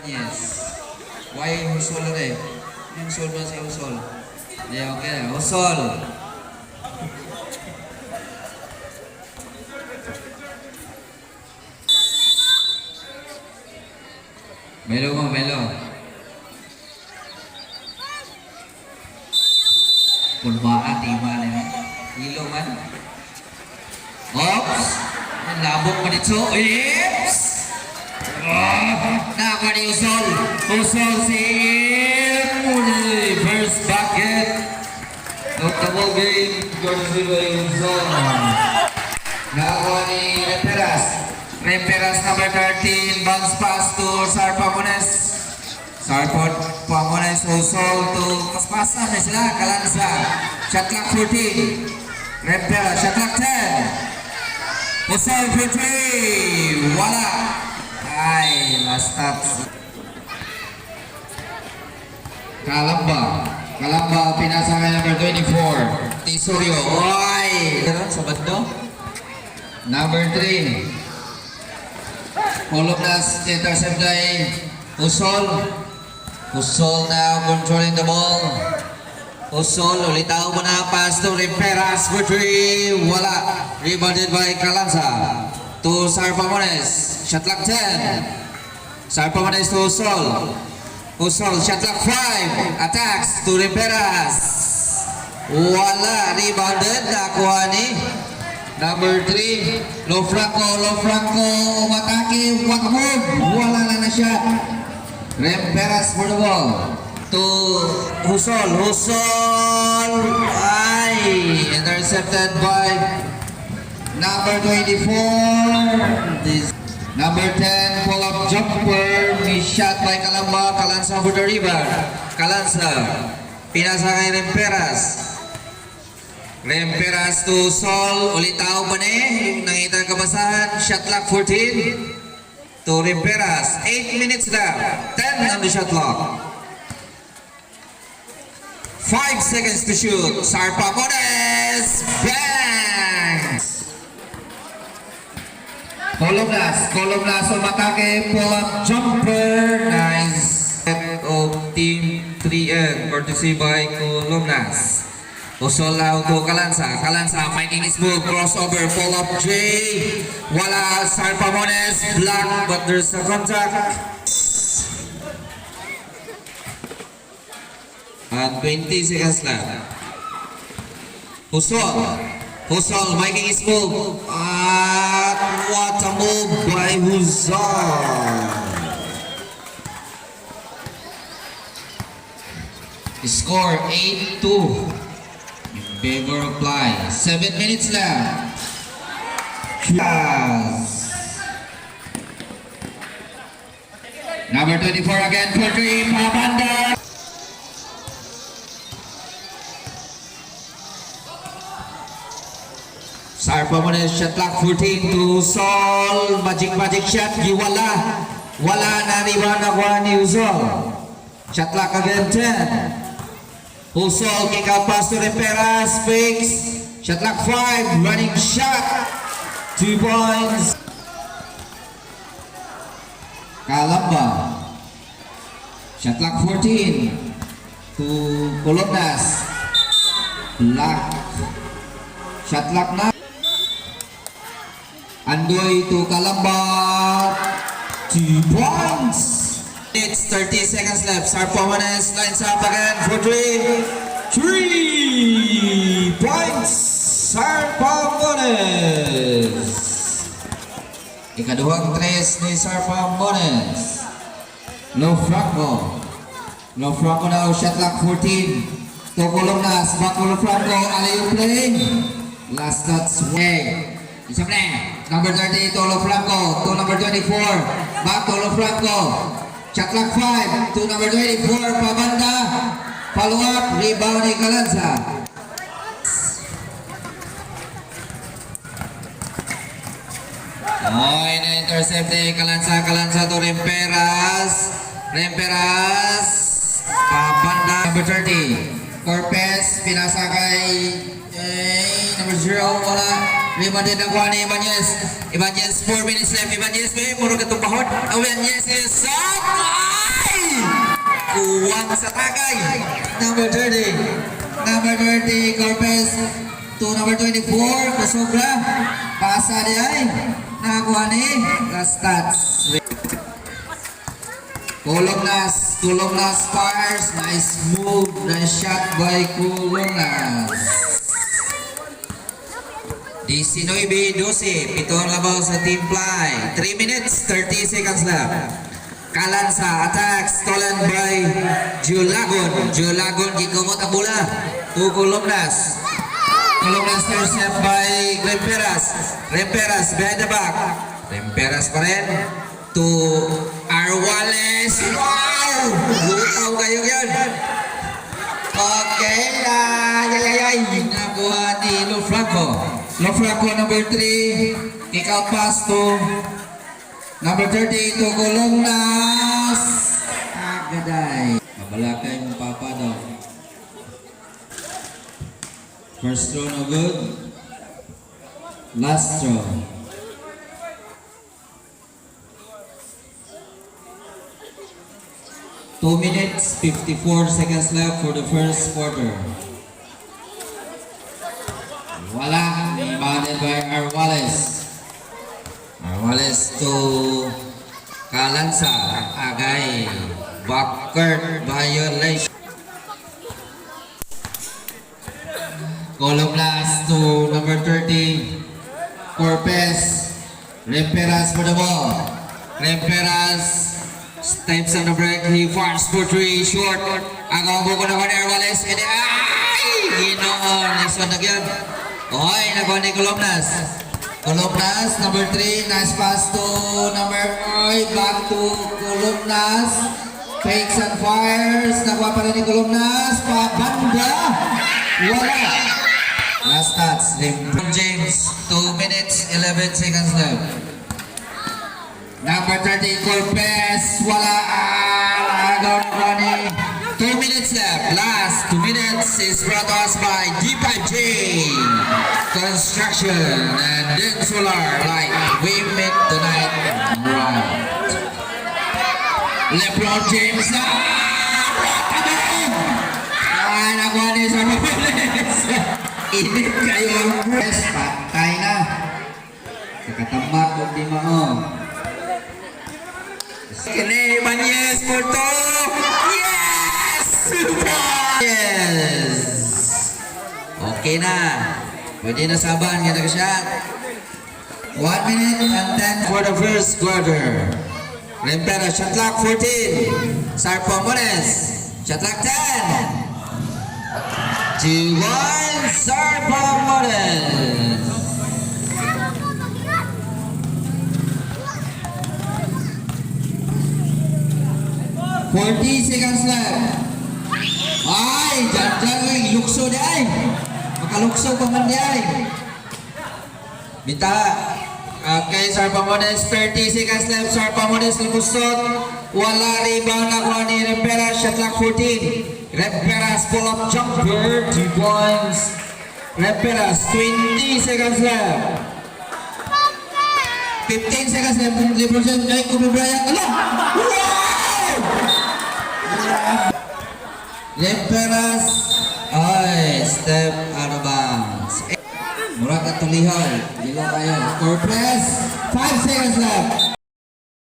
Yes. Why Husol rin? Yung Husol ba si Husol? Yeah, okay. Husol. Melo mo, Melo. Kulbaan, tima na yun. Hilo man. Oops! Nabok pa dito. Oops! Nakakuha ni Husol. Husol si first bucket. Notable game. Courtesy by Husol. Nakakuha ni Remperas. Remperas number 13. Bounce pass to Sarpa Munes. Sarpa Munes. Husol to paspasan na sila. Kalansa. Shot clock 14. Remperas. Shot clock 10. Husol for 3. Wala. Ay, last touch. Kalamba, pinasa kay number 24. Tisorio. Ay! Sa bando. Number 3. Columnas intercept by Husol. Husol now controlling the ball. Husol, ulitaw mo na pass to Remperas for 3. Wala. Rebounded by Kalansa. To Sarpa Munes. Shot clock 10. Sarpa Munes to Husol. Husol, shot clock 5. Attacks to Remperas. Wala. Rebounded. Nakuha ni number 3. Low Franco. Umatake. What a move. Wala na shot. Remperas for the ball. To Husol. Husol. Ay. Intercepted by number 24. This number 10 pull-up jumper. Shot by Kalamba. Kalansa for the rebound. Kalansa. Pinasa kay Remperas. Remperas to Sol. Ulitaw pa ni. Nakita kabasahan. Shot clock 14. To Remperas. 8 minutes left. 10 on the shot clock. 5 seconds to shoot. Sarpa Munes. Bang! Columnas umatake, pull-up jumper. Nice set of team 3N, courtesy by Columnas. Husol now to Kalansa. Kalansa fighting his move, crossover, pull-up J. Wala, Sarpa Munes, block, but there's a contact. And 20 seconds left. Husol making his move. What a move by Husol. Score 8-2 in favor of Bly. 7 minutes left. Yes. Number 24 again for 3. Pabanda. Sarpa Munes, shot clock 14 to Sol. Magic shot. Wala na rebound nakuha ni Husol. Shot clock again 10. Husol, kick out pass to Remperas. Fakes. Shot clock 5. Running shot. 2 points. Kalamba. Shot clock 14 to Columnas. Black. Shot clock 9. Andoy to Kalamba. 2 points. It's 30 seconds left. Sarpa Munes lines up again for 3. 3 points. Sarpa Munes. Ikaduhang 3 ni Sarpa Munes. Low Franco now. Shot clock 14. To Columnas. Back to Franco. Alayo playing. Last touch. Isa play. Number 30 to Franco. To number 24. Back to Franco. Shot clock 5 to number 24. Pabanda. Follow up. Rebound ni Kalansa. Na-intercept ni Kalansa to Remperas. Pabanda. Number 30. Corpez. Pinasa kay number 0. Wala. Rebounded ang kuha ni Ibanez. 4 minutes left. Ibanez, may muro katong bahod. Ibanez is up! Nakuwang sa tagay. Number 30. Number 30, Corpez. To number 24, Kasogra. Pasa di ay. Nakakuha ni Rastats. Kulongnas fires. Nice move. Nice shot by Kulongnas. 19-12. Pitong labaw sa team fly. 3 minutes, 30 seconds left. Kalansa attack stolen by Julagon. Julagon gikumot ang bola. To Kulongnas. Kulongnas intercept by Remperas. Remperas behind the back. Remperas pa rin. To Arwales. Wow! Lutaw kayo yun. Okay na. Yayayay. Nakuha ni Lofranco. Lofranco number 3. Kick out pass to number 30 to Kulongnas. Agaday. Mabalakay mong papa daw. First throw no good. Last throw. Two minutes, 54 seconds left for the first quarter. Wala. Rebounded by Arwales. Arwales to Kalansa. Agay. Backcourt violation. Kulongnas to number 30. Corpez. Remperas for the ball. Remperas steps on the break. He fires for 3. Short. Ang buko na ni Arwales. And ay! Ginoon. Next one again. Oy, nakuha ni Kulongnas. Kulongnas, number 3. Nice pass to number 8. Back to Kulongnas. Fakes and fires. Nakuha pa rin ni Kulongnas. Pabanda. Wala. Last stats. James. 2 minutes, 11 seconds left. Number 30, Corpez. Wala. Agaw na running. 2 minutes left. Last 2 minutes is brought to us by D5J Construction and then Solar Light. We meet tonight right. LeBron James. Ay, nakuha ni sa Mabeles. Init kayo ang press. Patay na. Nakatamak o di mao. Kene Banyes for 2. Yes! Yes! Okay na. Pwede na saban. Ganda ka shot. 1 minute and 10 for the first quarter. Rempera, shot clock 14. Sarpo Mores, shot clock 10. 2-1, Sarpo Mores. 40 seconds left. Ay, dyan lukso di ay. Makalukso pa man di ay. Bita. Okay, Sarpamones, 30 seconds left. Sarpamones lumusot. Wala rebound na kuha ni Remperas. Shot clock 14. Remperas pull-up jumper. 2 points. Remperas, 20 seconds left. 15 seconds left. Lebron James, ay, Kobe Bryant. Ala! Wow! Remperas. Ay, step out of bounds. Murag at tulihoy. Dilo kayo. Corpez. 5 seconds left.